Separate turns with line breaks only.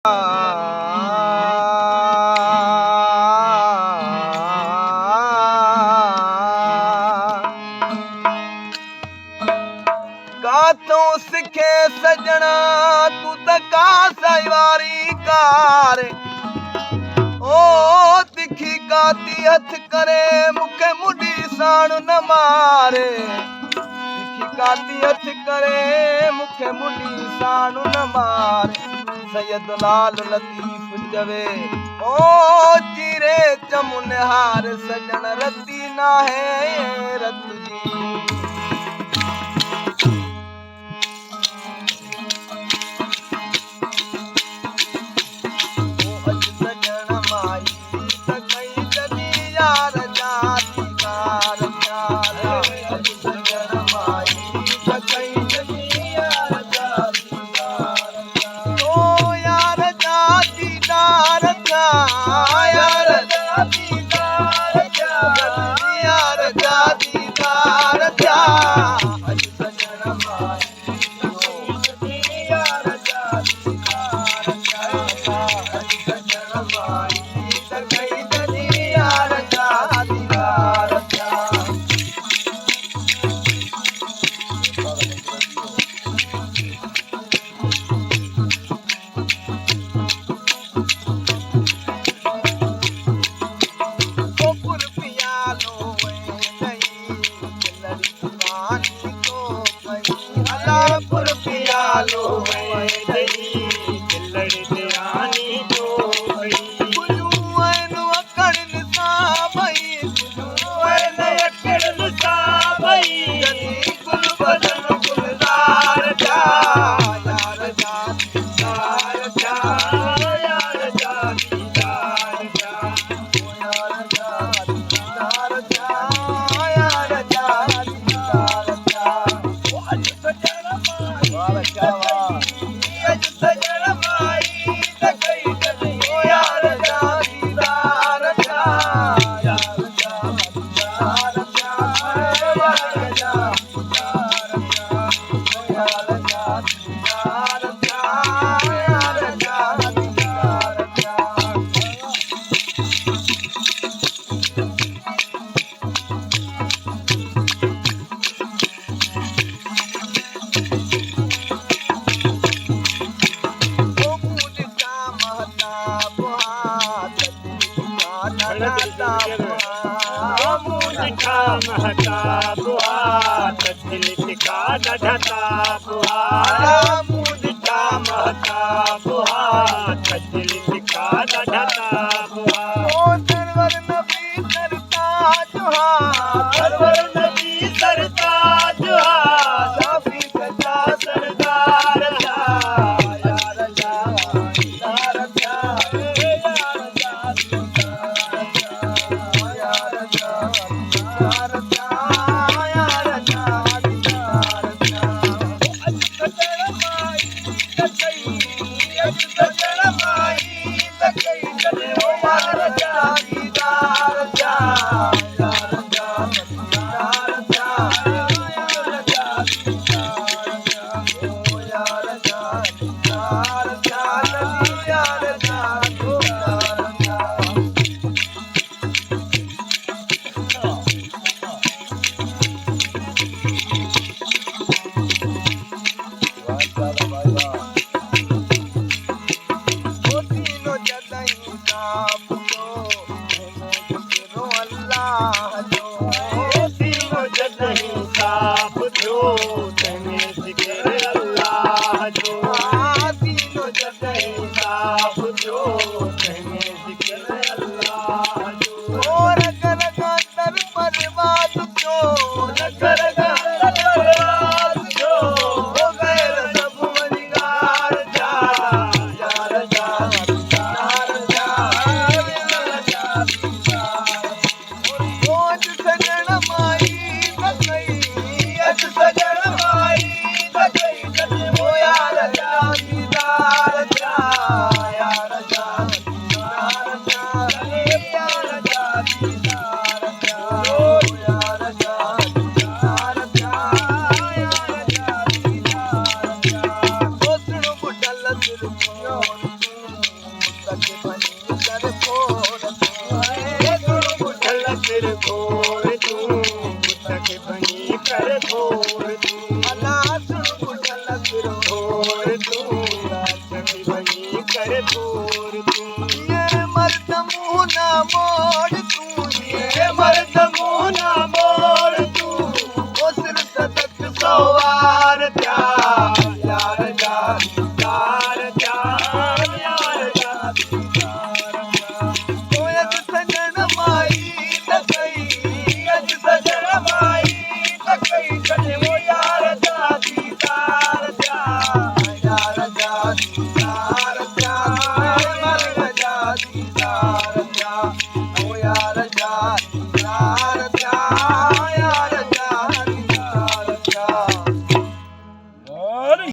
काथों सिखे सजना तू त का साईवारी कार ओ तिखी काती हथ करे मुखे मुडी साण न मारे तिखी काती हथ करे मुखे मुडी साण न मारे सैयद लाल लतीफ जवे ओ जीरे चमुनहार सजन रती ना है रत जी खे बनी कर फोड़ तूं
ॿुधल सिर खोड़ तूं पुट खे बनी कर खोड़ तूं
अला सुन ॿुधल सिर
खोड़ तूं पुट खे बनी कर खोड़ तूं
ये मर्द मुंहुं न मोड़